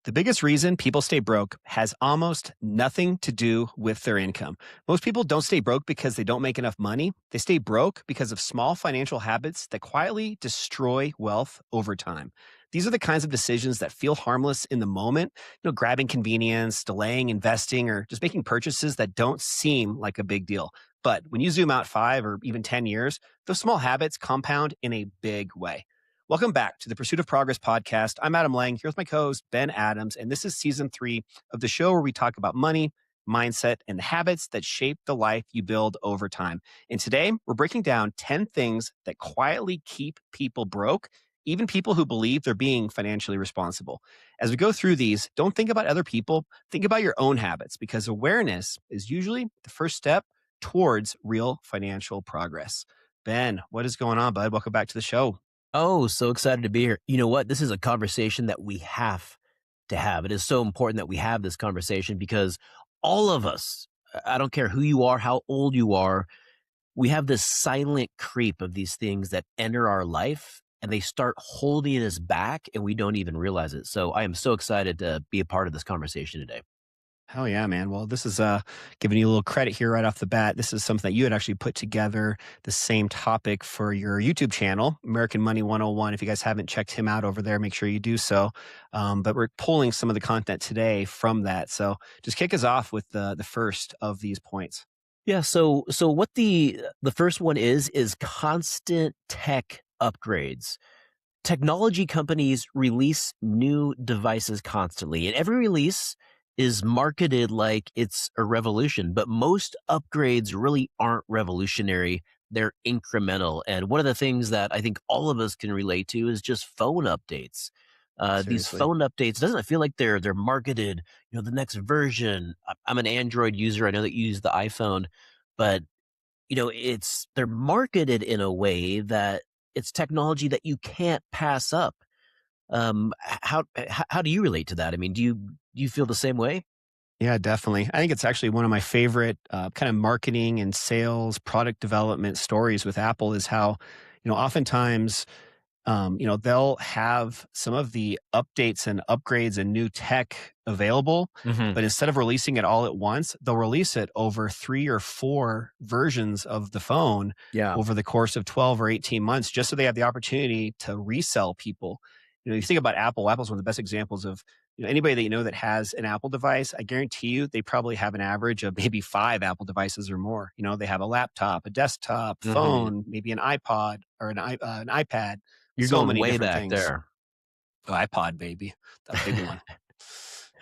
The biggest reason people stay broke has almost nothing to do with their income. Most people don't stay broke because they don't make enough money. They stay broke because of small financial habits that quietly destroy wealth over time. These are the kinds of decisions that feel harmless in the moment, grabbing convenience, delaying investing, or just making purchases that don't seem like a big deal. But when you zoom out 5 or even 10 years, those small habits compound in a big way. Welcome back to the Pursuit of Progress podcast. I'm Adam Lang, here with my co-host, Ben Adams, and this is season 3 of the show where we talk about money, mindset, and the habits that shape the life you build over time. And today, we're breaking down 10 things that quietly keep people broke, even people who believe they're being financially responsible. As we go through these, don't think about other people, think about your own habits, because awareness is usually the first step towards real financial progress. Ben, what is going on, bud? Welcome back to the show. Oh, so excited to be here. You know what? This is a conversation that we have to have. It is so important that we have this conversation because all of us, I don't care who you are, how old you are, we have this silent creep of these things that enter our life and they start holding us back and we don't even realize it. So I am so excited to be a part of this conversation today. Hell yeah, man. Well, this is giving you a little credit here right off the bat. This is something that you had actually put together, the same topic for your YouTube channel, American Money 101. If you guys haven't checked him out over there, make sure you do so. But we're pulling some of the content today from that. So just kick us off with the first of these points. Yeah, so what the first one is constant tech upgrades. Technology companies release new devices constantly, and every release is marketed like it's a revolution, but most upgrades really aren't revolutionary. They're incremental. And one of the things that I think all of us can relate to is just phone updates. These Seriously. phone updates, doesn't it feel like they're marketed, the next version? I'm an Android user. I know that you use the iPhone, but they're marketed in a way that it's technology that you can't pass up. How do you relate to that? I mean, do you feel the same way? Yeah, definitely. I think it's actually one of my favorite kind of marketing and sales product development stories with Apple is how, oftentimes they'll have some of the updates and upgrades and new tech available, Hmm. but instead of releasing it all at once, they'll release it over 3 or 4 versions of the phone Yeah. over the course of 12 or 18 months, just so they have the opportunity to resell people. You think about Apple. Apple's one of the best examples of anybody that that has an Apple device. I guarantee you they probably have an average of maybe 5 Apple devices or more. They have a laptop, a desktop, Hmm. phone, maybe an iPod or an iPad, You're so going many way different back things. there. Oh, iPod, baby, that big one.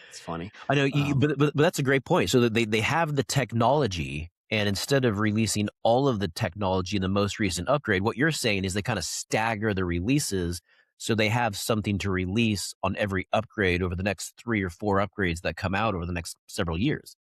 It's funny. I know, Um, but that's a great point. So that they have the technology, and instead of releasing all of the technology in the most recent upgrade, what you're saying is they kind of stagger the releases, so they have something to release on every upgrade over the next 3 or 4 upgrades that come out over the next several years.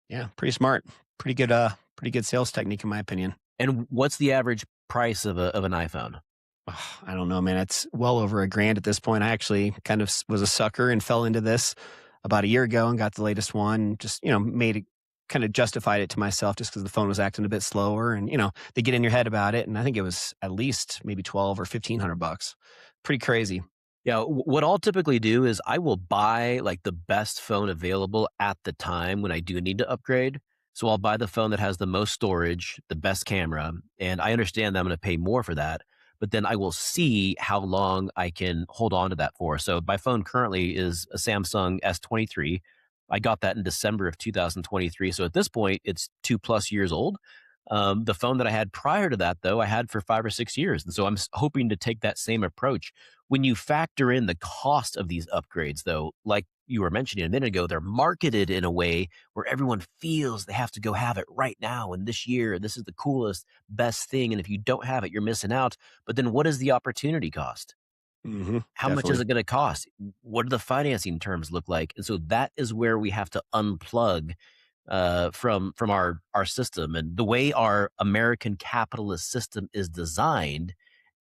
yeah, pretty smart. Pretty good sales technique, in my opinion. And what's the average price of an iPhone? I don't know, man. It's well over $1,000 at this point. I actually kind of was a sucker and fell into this about a year ago and got the latest one. Just made it kind of justified it to myself just because the phone was acting a bit slower, and they get in your head about it. And I think it was at least maybe 12 or $1,500. Pretty crazy. Yeah, what I'll typically do is I will buy like the best phone available at the time when I do need to upgrade. So I'll buy the phone that has the most storage, the best camera, and I understand that I'm going to pay more for that, but then I will see how long I can hold on to that for. So my phone currently is a Samsung S23. I got that in December of 2023. So at this point, it's 2+ years old. The phone that I had prior to that, though, I had for 5 or 6 years. And so I'm hoping to take that same approach. When you factor in the cost of these upgrades, though, like you were mentioning a minute ago, they're marketed in a way where everyone feels they have to go have it right now and this year. This is the coolest, best thing. And if you don't have it, you're missing out. But then what is the opportunity cost? How much is Definitely. it going to cost? What do the financing terms look like? And so that is where we have to unplug from our system. And the way our American capitalist system is designed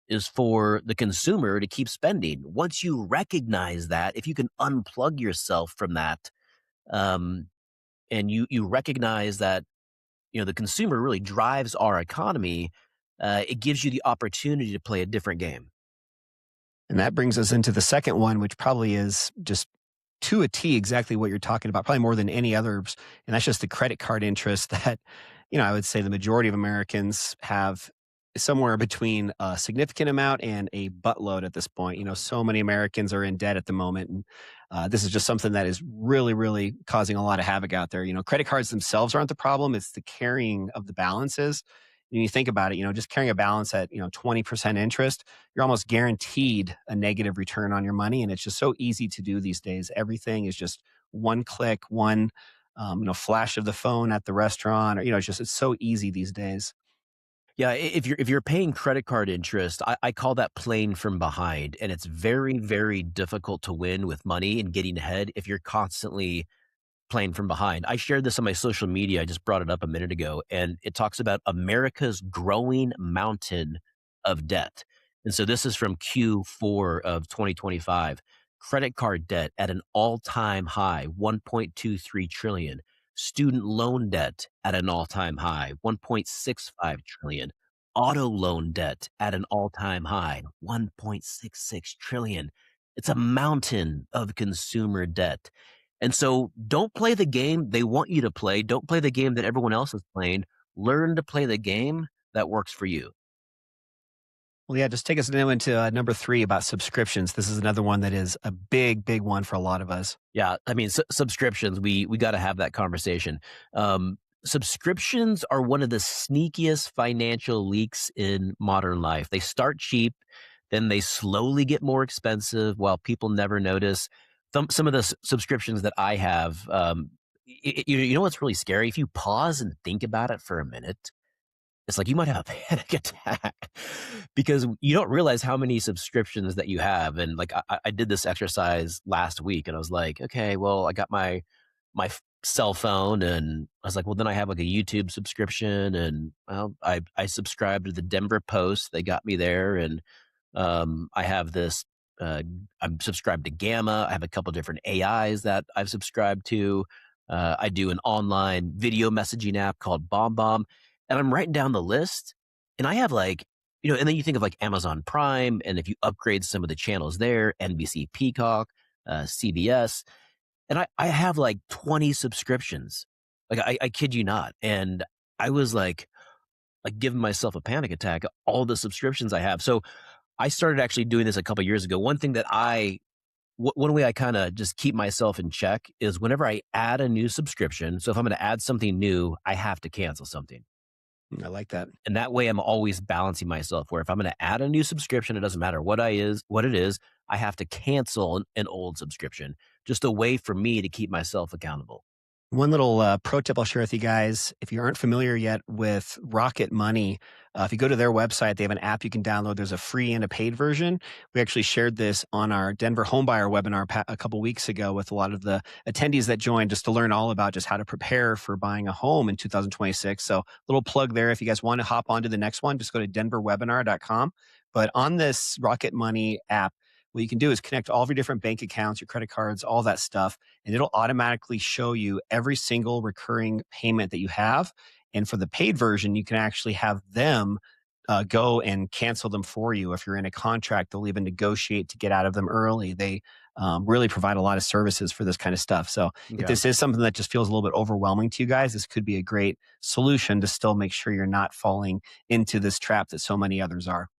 is for the consumer to keep spending. Once you recognize that, if you can unplug yourself from that, um, and you recognize that the consumer really drives our economy, it gives you the opportunity to play a different game. And that brings us into the second one, which probably is just to a T exactly what you're talking about, probably more than any others. And that's just the credit card interest that, I would say the majority of Americans have somewhere between a significant amount and a buttload at this point. So many Americans are in debt at the moment. And this is just something that is really, really causing a lot of havoc out there. Credit cards themselves aren't the problem, it's the carrying of the balances. And you think about it, just carrying a balance at, 20% interest, you're almost guaranteed a negative return on your money. And it's just so easy to do these days. Everything is just one click, one, flash of the phone at the restaurant, or, it's so easy these days. Yeah, if you're paying credit card interest, I call that playing from behind, and it's very, very difficult to win with money and getting ahead if you're constantly playing from behind. I shared this on my social media. I just brought it up a minute ago, and it talks about America's growing mountain of debt. And so this is from Q4 of 2025. Credit card debt at an all-time high, 1.23 trillion. Student loan debt at an all-time high, 1.65 trillion. Auto loan debt at an all-time high, 1.66 trillion. It's a mountain of consumer debt. And so don't play the game they want you to play. Don't play the game that everyone else is playing. Learn to play the game that works for you. Well, yeah, just take us now into number three about subscriptions. This is another one that is a big, big one for a lot of us. Yeah, I mean, subscriptions, we got to have that conversation. Subscriptions are one of the sneakiest financial leaks in modern life. They start cheap, then they slowly get more expensive while people never notice. Some of the subscriptions that I have, you know what's really scary? If you pause and think about it for a minute, it's like you might have a panic attack because you don't realize how many subscriptions that you have. And like I did this exercise last week, and I was like, okay, well, I got my cell phone, and I was like, well, then I have like a YouTube subscription, and well, I subscribed to the Denver Post. They got me there, and I have this. I'm subscribed to Gamma. I have a couple different AIs that I've subscribed to. I do an online video messaging app called BombBomb, and I'm writing down the list. And I have like, and then you think of like Amazon Prime, and if you upgrade some of the channels there, NBC Peacock, CBS, and I have like 20 subscriptions. Like I kid you not. And I was like giving myself a panic attack, all the subscriptions I have. So I started actually doing this a couple years ago. One thing that one way I kind of just keep myself in check is whenever I add a new subscription. So if I'm going to add something new, I have to cancel something. I like that. And that way I'm always balancing myself where if I'm going to add a new subscription, it doesn't matter what it is, I have to cancel an old subscription. Just a way for me to keep myself accountable. One little pro tip I'll share with you guys. If you aren't familiar yet with Rocket Money, if you go to their website, they have an app you can download. There's a free and a paid version. We actually shared this on our Denver Homebuyer webinar a couple weeks ago with a lot of the attendees that joined just to learn all about just how to prepare for buying a home in 2026. So little plug there. If you guys want to hop on to the next one, just go to denverwebinar.com. But on this Rocket Money app, what you can do is connect all of your different bank accounts, your credit cards, all that stuff, and it'll automatically show you every single recurring payment that you have. And for the paid version, you can actually have them go and cancel them for you. If you're in a contract, they'll even negotiate to get out of them early. They really provide a lot of services for this kind of stuff. So if this is something that just feels a little bit overwhelming to you guys, this could be a great solution to still make sure you're not falling into this trap that so many others are.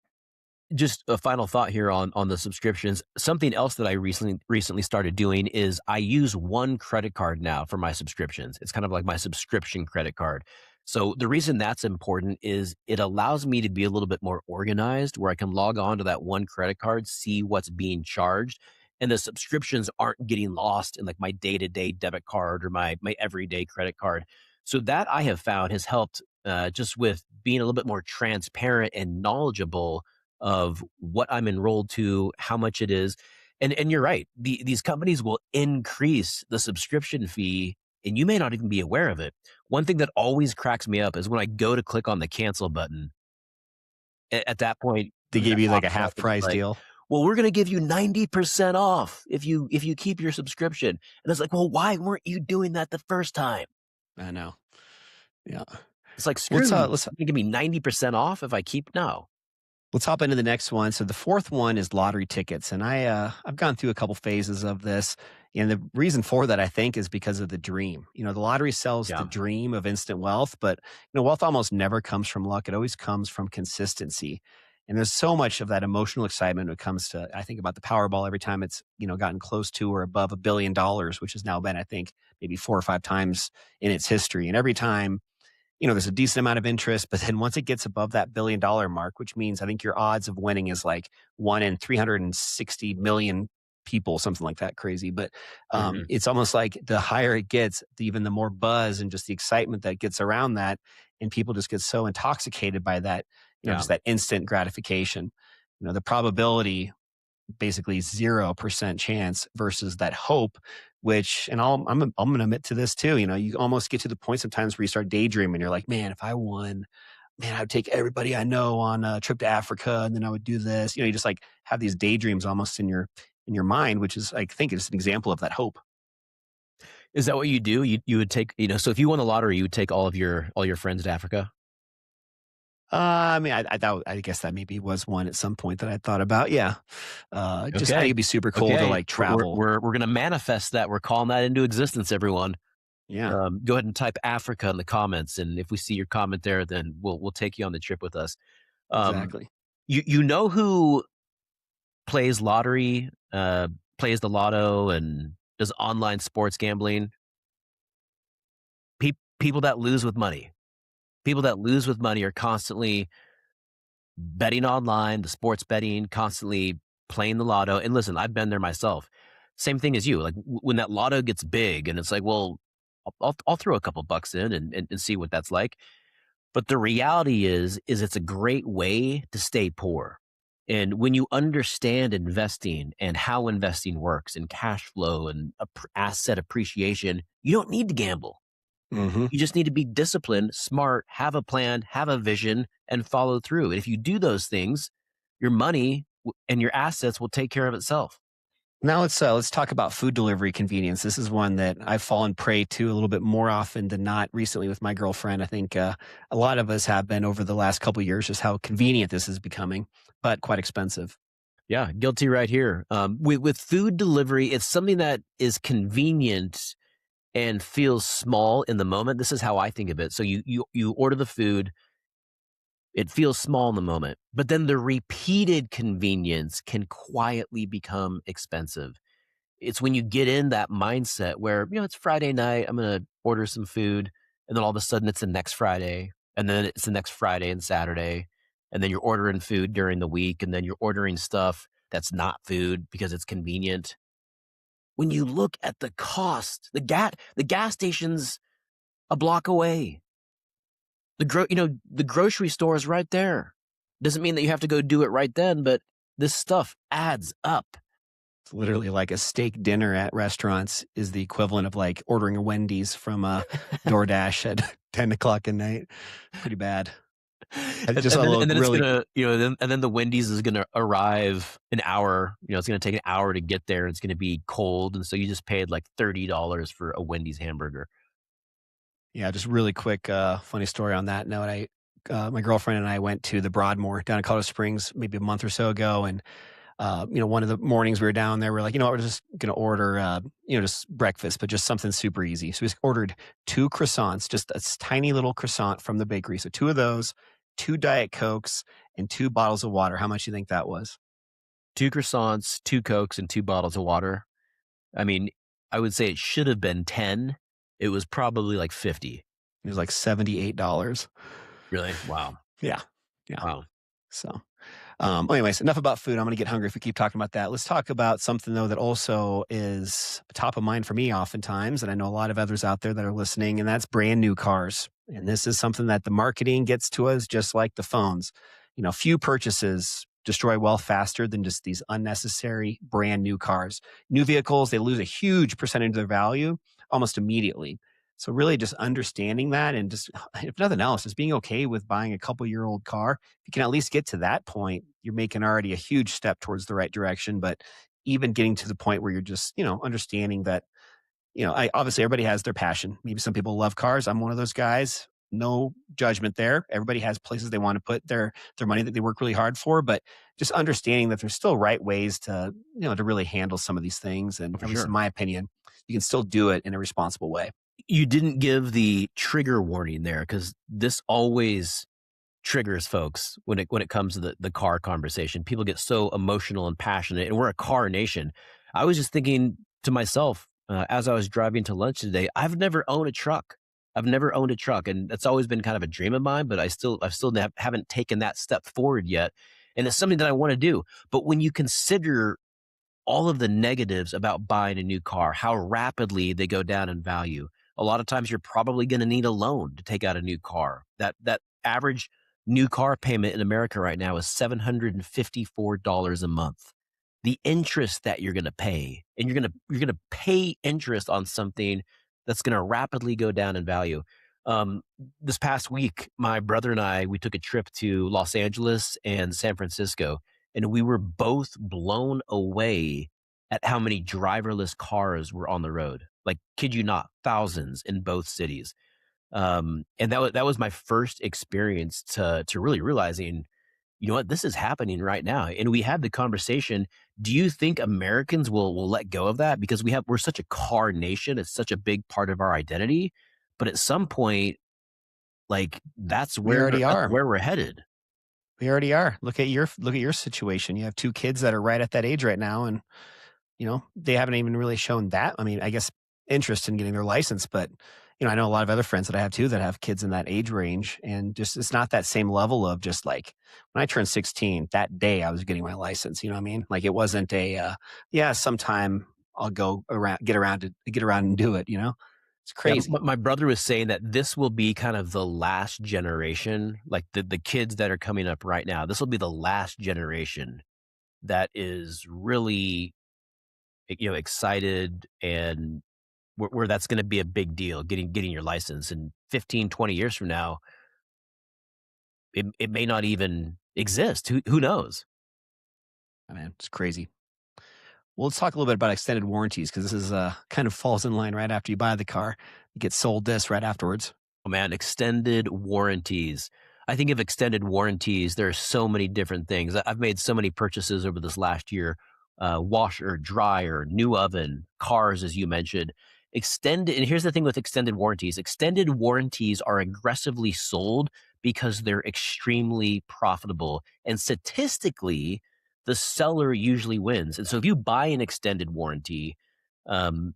Just a final thought here on the subscriptions. Something else that I recently started doing is I use one credit card now for my subscriptions. It's kind of like my subscription credit card. So the reason that's important is it allows me to be a little bit more organized where I can log on to that one credit card, see what's being charged, and the subscriptions aren't getting lost in like my day-to-day debit card or my everyday credit card. So that I have found has helped just with being a little bit more transparent and knowledgeable of what I'm enrolled to, how much it is. And you're right. These companies will increase the subscription fee and you may not even be aware of it. One thing that always cracks me up is when I go to click on the cancel button, at that point, They give you like a half price like, deal. well, we're going to give you 90% off if you keep your subscription. And it's like, well, why weren't you doing that the first time? I know. Yeah. It's like, screw you. You're going to give me 90% off if I keep? No. Let's hop into the next one. So the fourth one is lottery tickets, and I've gone through a couple phases of this, and the reason for that I think is because of the dream. The lottery sells the Yeah. dream of instant wealth, but wealth almost never comes from luck. It always comes from consistency. And there's so much of that emotional excitement when it comes to, I think about the Powerball every time it's gotten close to or above $1 billion, which has now been, I think, maybe 4 or 5 times in its history. And every time there's a decent amount of interest, but then once it gets above that $1 billion mark, which means I think your odds of winning is like 1 in 360 million people, something like that crazy. But Hmm. it's almost like the higher it gets, even the more buzz and just the excitement that gets around that. And people just get so intoxicated by that, Yeah. just that instant gratification. The probability basically 0% chance versus that hope, which, and I'm going to admit to this too, you almost get to the point sometimes where you start daydreaming. You're like, man, if I won, man, I would take everybody I know on a trip to Africa, and then I would do this. You just like have these daydreams almost in your mind, which is, I think, is an example of that hope. Is that what you do? You would take, so if you won the lottery, you would take all your friends to Africa? I mean, I guess that maybe was one at some point that I thought about. Yeah, just I think Okay. it'd be super cool to Okay. like We're travel. we're we're gonna manifest that. We're calling that into existence, everyone. Yeah, Go ahead and type Africa in the comments, and if we see your comment there, then we'll take you on the trip with us. Um, exactly. you know who plays lottery, plays the lotto, and does online sports gambling? People that lose with money. People that lose with money are constantly betting online, the sports betting, constantly playing the lotto. And listen, I've been there myself. Same thing as you. Like when that lotto gets big, and it's like, well, I'll throw a couple bucks in and see what that's like. But the reality is it's a great way to stay poor. And when you understand investing and how investing works and cash flow and asset appreciation, you don't need to gamble. Hmm. You just need to be disciplined, smart, have a plan, have a vision, and follow through. And if you do those things, your money and your assets will take care of itself. Now let's talk about food delivery convenience. This is one that I've fallen prey to a little bit more often than not recently with my girlfriend. I think a lot of us have been over the last couple of years, just how convenient this is becoming, but quite expensive. Yeah, guilty right here. With food delivery, it's something that is convenient and feels small in the moment. This is how I think of it. So you order the food, it feels small in the moment, but then the repeated convenience can quietly become expensive. It's when you get in that mindset where, it's Friday night, I'm going to order some food. And then all of a sudden it's the next Friday. And then it's the next Friday and Saturday. And then you're ordering food during the week. And then you're ordering stuff that's not food because it's convenient. When you look at the cost, the gas station's a block away. The grocery store is right there. Doesn't mean that you have to go do it right then, but this stuff adds up. It's literally like a steak dinner at restaurants is the equivalent of like ordering a Wendy's from DoorDash at 10 o'clock at night. Pretty bad. And, Just and a then little and then it's really, gonna, then the Wendy's is gonna arrive an hour. It's gonna take an hour to get there. It's gonna be cold, and so you just paid like $30 for a Wendy's hamburger. yeah, just really quick, funny story on that note. My girlfriend and I went to the Broadmoor down in Colorado Springs maybe a month or so ago. And one of the mornings we were down there, we're like, we're just going to order, just breakfast, but just something super easy. So we just ordered 2 croissants, just a tiny little croissant from the bakery. So 2 of those, 2 Diet Cokes, and 2 bottles of water. How much do you think that was? 2 croissants, 2 Cokes, and 2 bottles of water. I mean, I would say it should have been 10. It was probably like 50. It was like $78. Really? Wow. Yeah. Yeah. Wow. So, anyways, enough about food. I'm going to get hungry if we keep talking about that. Let's talk about something though that also is top of mind for me oftentimes, and I know a lot of others out there that are listening, and that's brand new cars. And this is something that the marketing gets to us just like the phones. Few purchases destroy wealth faster than just these unnecessary brand new cars. New vehicles, they lose a huge percentage of their value almost immediately. So really just understanding that and just, if nothing else, just being okay with buying a couple-year-old car. If you can at least get to that point, you're making already a huge step towards the right direction. But even getting to the point where you're just, understanding that, I obviously everybody has their passion. Maybe some people love cars. I'm one of those guys. no judgment there. Everybody has places they want to put their money that they work really hard for, but just understanding that there's still right ways to, to really handle some of these things. And For at least in sure. my opinion, you can still do it in a responsible way. You didn't give the trigger warning there because this always triggers folks when it comes to the car conversation. People get so emotional and passionate, and we're a car nation. I was just thinking to myself as I was driving to lunch today, I've never owned a truck. I've never owned a truck, and that's always been kind of a dream of mine. But I still haven't taken that step forward yet, and it's something that I want to do. But when you consider all of the negatives about buying a new car, how rapidly they go down in value. A lot of times you're probably going to need a loan to take out a new car. That average new car payment in America right now is $754 a month. The interest that you're going to pay, and you're going to pay interest on something that's going to rapidly go down in value. Um, this past week, my brother and I, we took a trip to Los Angeles and San Francisco, and we were both blown away at how many driverless cars were on the road. Like, kid you not, thousands in both cities. And that was my first experience to really realizing, you know what, this is happening right now. And we had the conversation. Do you think Americans will let go of that? Because we're such a car nation. It's such a big part of our identity. But at some point, like We already that's are. where we're headed. We already are. Look at your situation. You have two kids that are right at that age right now, and they haven't even really shown that. I mean, I guess interest in getting their license, but I know a lot of other friends that I have too that have kids in that age range, and just it's not that same level of just like when I turned 16, that day I was getting my license. You know what I mean? Like it wasn't yeah, sometime I'll get around and do it. It's Yeah, crazy. my brother was saying that this will be kind of the last generation, like the kids that are coming up right now. This will be the last generation that is really, excited, and where that's going to be a big deal, getting your license. And 15, 20 years from now, it may not even exist. Who knows? I mean, it's crazy. Well, let's talk a little bit about extended warranties because this is kind of falls in line right after you buy the car. You get sold this right afterwards. Oh man, extended warranties. I think of extended warranties, there are so many different things. I've made so many purchases over this last year. Washer, dryer, new oven, cars, as you mentioned. Extended, and here's the thing with extended warranties. Extended warranties are aggressively sold because they're extremely profitable. And statistically, the seller usually wins. And so if you buy an extended warranty, um,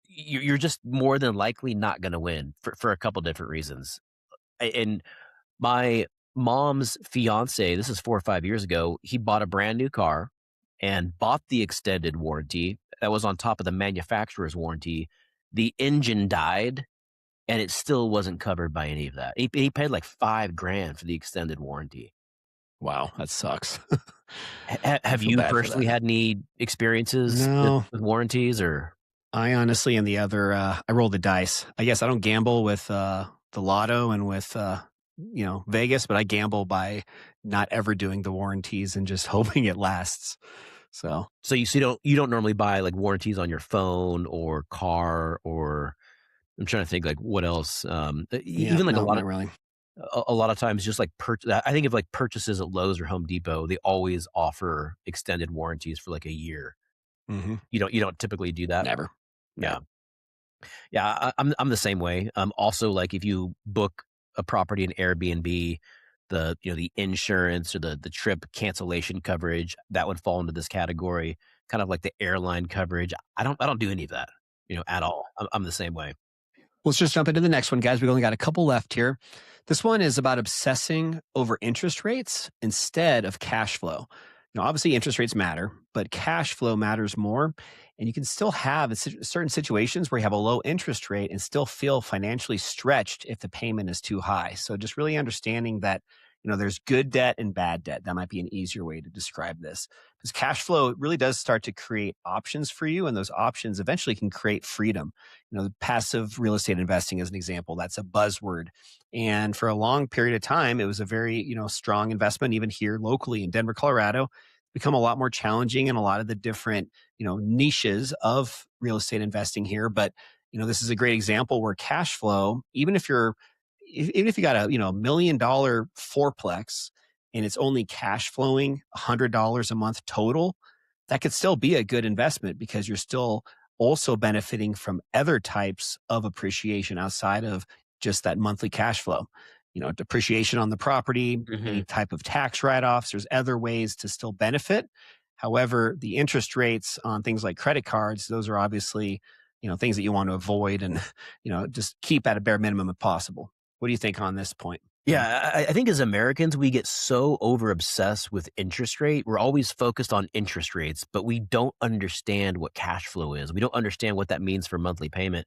you're just more than likely not going to win for a couple different reasons. And my mom's fiance, this is 4 or 5 years ago, he bought a brand new car and bought the extended warranty that was on top of the manufacturer's warranty. The engine died, and it still wasn't covered by any of that. He paid like 5 grand for the extended warranty. Wow, that sucks. I Have feel you bad for personally that. had any experiences with, No, with warranties or? I honestly am the other. I roll the dice. I guess I don't gamble with the lotto and with Vegas, but I gamble by not ever doing the warranties and just hoping it lasts. So So you don't normally buy like warranties on your phone or car, or I'm trying to think like what else. yeah, Even like a no, lot not of really. a lot of times, just like I think of like purchases at Lowe's or Home Depot, they always offer extended warranties for like a year. Hmm. You don't typically do that. Never. No. Yeah, yeah. I'm the same way. Also, like if you book a property in Airbnb, the insurance or the trip cancellation coverage that would fall into this category. Kind of like the airline coverage. I don't do any of that. At all. I'm the same way. Let's just jump into the next one, guys. We've only got a couple left here. This one is about obsessing over interest rates instead of cash flow. Obviously, interest rates matter, but cash flow matters more. And you can still have certain situations where you have a low interest rate and still feel financially stretched if the payment is too high. So just really understanding that, there's good debt and bad debt. That might be an easier way to describe this. Because cash flow really does start to create options for you, and those options eventually can create freedom. Passive real estate investing is an example. That's a buzzword. And for a long period of time, it was a very, strong investment, even here locally in Denver, Colorado. Become a lot more challenging in a lot of the different, niches of real estate investing here. But, this is a great example where cash flow, even if you're even if you got a $1 million fourplex and it's only cash flowing $100 a month total, that could still be a good investment because you're still also benefiting from other types of appreciation outside of just that monthly cash flow. Depreciation on the property, any Mhm. type of tax write offs. There's other ways to still benefit. However, the interest rates on things like credit cards, those are obviously, things that you want to avoid and, just keep at a bare minimum if possible. What do you think on this point, Ben? Yeah, I think as Americans, we get so over obsessed with interest rate. We're always focused on interest rates, but we don't understand what cash flow is. We don't understand what that means for monthly payment.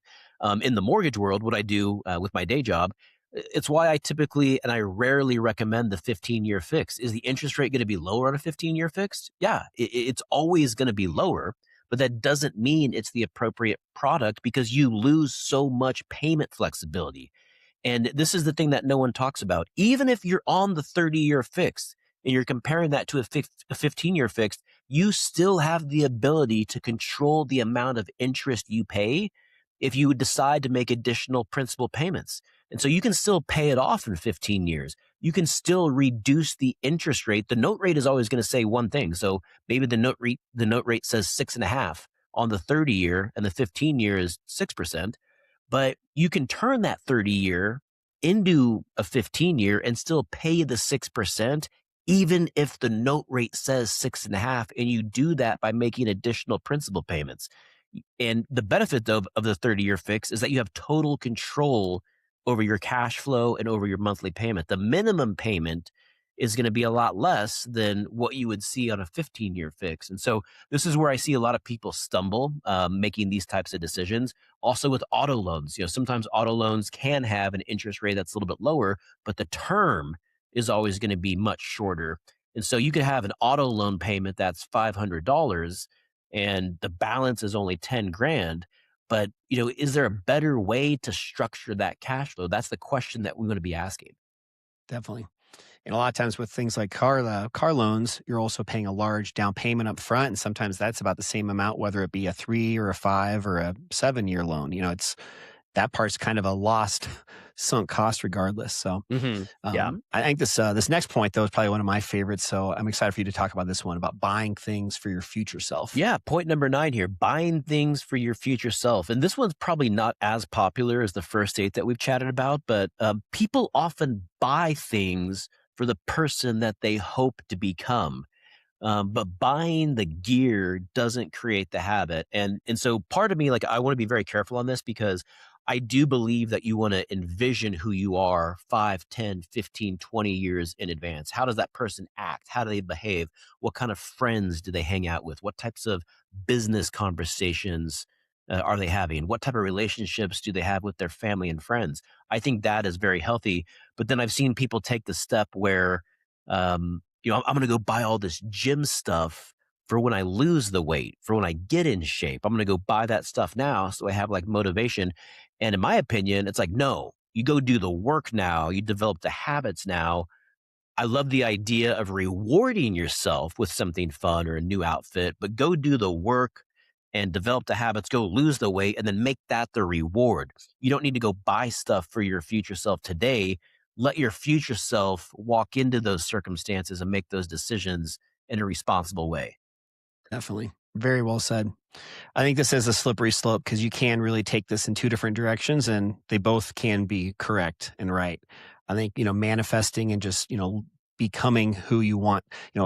In the mortgage world, what I do with my day job, it's why I typically and I rarely recommend the 15-year fix. Is the interest rate going to be lower on a 15-year fixed? Yeah, it's always going to be lower, but that doesn't mean it's the appropriate product because you lose so much payment flexibility. And this is the thing that no one talks about. Even if you're on the 30-year fix and you're comparing that to a 15-year fix, you still have the ability to control the amount of interest you pay if you would decide to make additional principal payments. And so you can still pay it off in 15 years. You can still reduce the interest rate. The note rate is always going to say one thing. So maybe the note rate says 6.5 on the 30-year and the 15-year is 6%. But you can turn that 30-year into a 15-year and still pay the 6%, even if the note rate says 6.5. And you do that by making additional principal payments. And the benefit of the 30-year fix is that you have total control over your cash flow and over your monthly payment. The minimum payment is going to be a lot less than what you would see on a 15-year fix. And so this is where I see a lot of people stumble making these types of decisions. Also with auto loans, sometimes auto loans can have an interest rate that's a little bit lower, but the term is always going to be much shorter. And so you could have an auto loan payment that's $500 and the balance is only 10 grand. But, is there a better way to structure that cash flow? That's the question that we want to be asking. Definitely. And a lot of times with things like car loans, you're also paying a large down payment up front, and sometimes that's about the same amount, whether it be a 3 or a 5 or a 7-year loan. It's that part's kind of a lost sunk cost regardless. So, Yeah. I think this next point though is probably one of my favorites. So I'm excited for you to talk about this one about buying things for your future self. Yeah, point number 9 here, buying things for your future self. And this one's probably not as popular as the first 8 that we've chatted about, but people often buy things for the person that they hope to become. But buying the gear doesn't create the habit. And so part of me, like, I want to be very careful on this because I do believe that you want to envision who you are 5, 10, 15, 20 years in advance. How does that person act? How do they behave? What kind of friends do they hang out with? What types of business conversations are they having? What type of relationships do they have with their family and friends? I think that is very healthy. But then I've seen people take the step where, I'm going to go buy all this gym stuff for when I lose the weight, for when I get in shape. I'm going to go buy that stuff now so I have like motivation. And in my opinion, it's like, no, you go do the work now. You develop the habits now. I love the idea of rewarding yourself with something fun or a new outfit, but go do the work and develop the habits, go lose the weight, and then make that the reward. You don't need to go buy stuff for your future self today. Let your future self walk into those circumstances and make those decisions in a responsible way. Definitely. Very well said. I think this is a slippery slope because you can really take this in two different directions and they both can be correct and right. I think, manifesting and just, becoming who you want,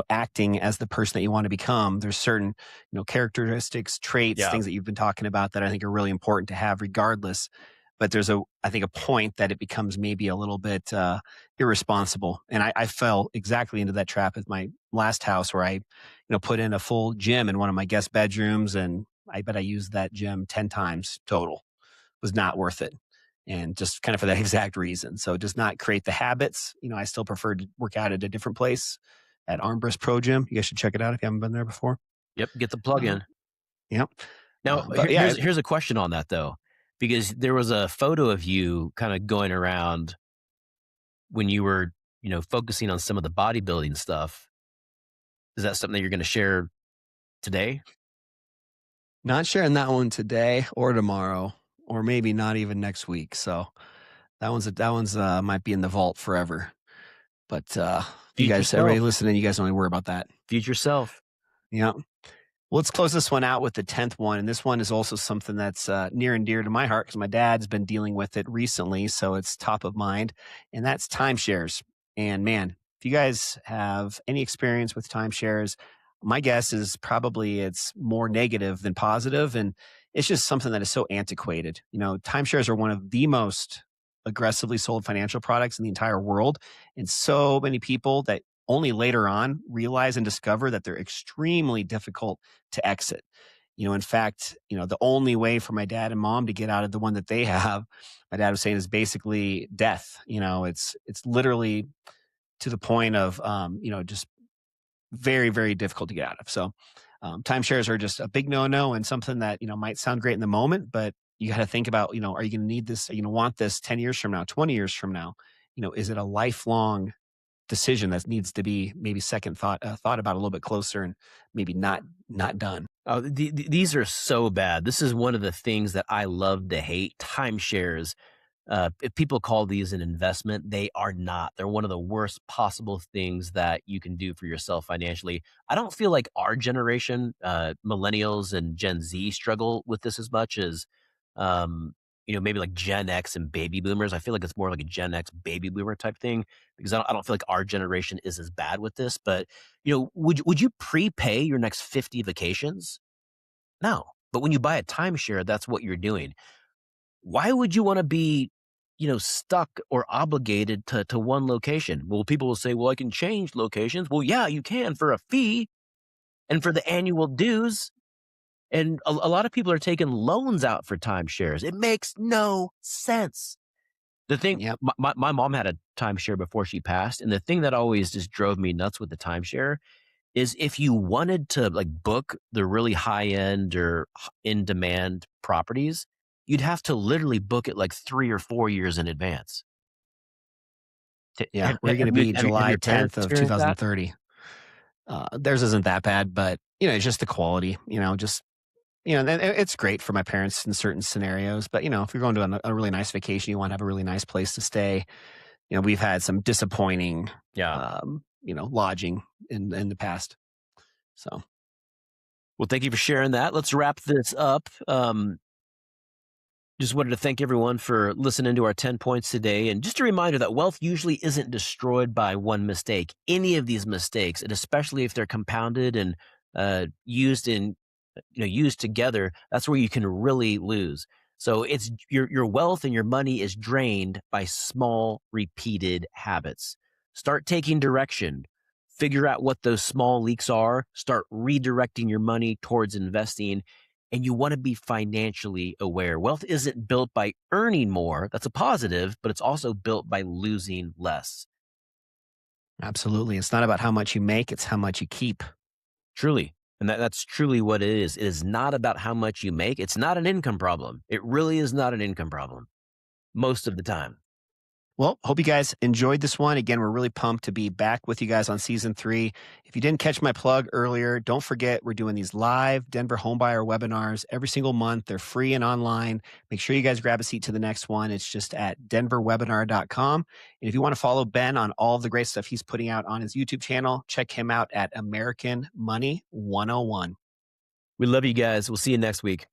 acting as the person that you want to become. There's certain, characteristics, traits, Yeah. things that you've been talking about that I think are really important to have regardless. But there's I think a point that it becomes maybe a little bit irresponsible. And I fell exactly into that trap with my last house where I, put in a full gym in one of my guest bedrooms. And I bet I used that gym 10 times total. Was not worth it. And just kind of for that exact reason. So it does not create the habits. I still prefer to work out at a different place at Armbrust Pro Gym. You guys should check it out if you haven't been there before. Yep. Get the plug Uh, in. yep. Now, But yeah, here's a question on that though, because there was a photo of you kind of going around when you were, focusing on some of the bodybuilding stuff. Is that something that you're going to share today? not sharing that one today or tomorrow, or maybe not even next week. So That one's might be in the vault forever. But you Future guys, everybody self. listening, you guys don't need to worry about that. Future self. Yeah. Well, let's close this one out with the 10th one. And this one is also something that's near and dear to my heart because my dad's been dealing with it recently. So it's top of mind. And that's timeshares. And man, if you guys have any experience with timeshares, my guess is probably it's more negative than positive. And it's just something that is so antiquated. Timeshares are one of the most aggressively sold financial products in the entire world. And so many people that only later on realize and discover that they're extremely difficult to exit. In fact, the only way for my dad and mom to get out of the one that they have, my dad was saying, is basically death. It's literally to the point of just very, very difficult to get out of. So timeshares are just a big no-no and something that, might sound great in the moment, but you got to think about, are you going to need this? Are you going to want this 10 years from now, 20 years from now? Is it a lifelong decision that needs to be maybe second thought about a little bit closer and maybe not done? Oh, these are so bad. This is one of the things that I love to hate. Timeshares. If people call these an investment, they are not. They're one of the worst possible things that you can do for yourself financially. I don't feel like our generation, millennials and Gen Z, struggle with this as much as, maybe like Gen X and baby boomers. I feel like it's more like a Gen X baby boomer type thing because I don't feel like our generation is as bad with this. But would you prepay your next 50 vacations? No. But when you buy a timeshare, that's what you're doing. Why would you want to be stuck or obligated to one location? Well, people will say, well, I can change locations. Well, yeah, you can for a fee and for the annual dues. And a lot of people are taking loans out for timeshares. It makes no sense. The thing, Yep. my mom had a timeshare before she passed. And the thing that always just drove me nuts with the timeshare is if you wanted to like book the really high end or in demand properties, you'd have to literally book it like 3 or 4 years in advance. Yeah, we're going to be July Your 10th parents of experienced that? 2030. Theirs isn't that bad, but it's just the quality. It's great for my parents in certain scenarios. But if you're going to a really nice vacation, you want to have a really nice place to stay. We've had some disappointing, Yeah. lodging in the past. So, Well, thank you for sharing that. Let's wrap this up. Just wanted to thank everyone for listening to our 10 points today. And just a reminder that wealth usually isn't destroyed by one mistake. Any of these mistakes, and especially if they're compounded and used together, that's where you can really lose. So it's your wealth and your money is drained by small, repeated habits. Start taking direction. Figure out what those small leaks are. Start redirecting your money towards investing. And you want to be financially aware. Wealth isn't built by earning more. That's a positive, but it's also built by losing less. absolutely. It's not about how much you make, it's how much you keep. Truly. And that's truly what it is. It is not about how much you make. It's not an income problem. It really is not an income problem most of the time. Well, hope you guys enjoyed this one. Again, we're really pumped to be back with you guys on season 3. If you didn't catch my plug earlier, don't forget we're doing these live Denver Homebuyer webinars every single month. They're free and online. Make sure you guys grab a seat to the next one. It's just at denverwebinar.com. And if you want to follow Ben on all of the great stuff he's putting out on his YouTube channel, check him out at American Money 101. We love you guys. We'll see you next week.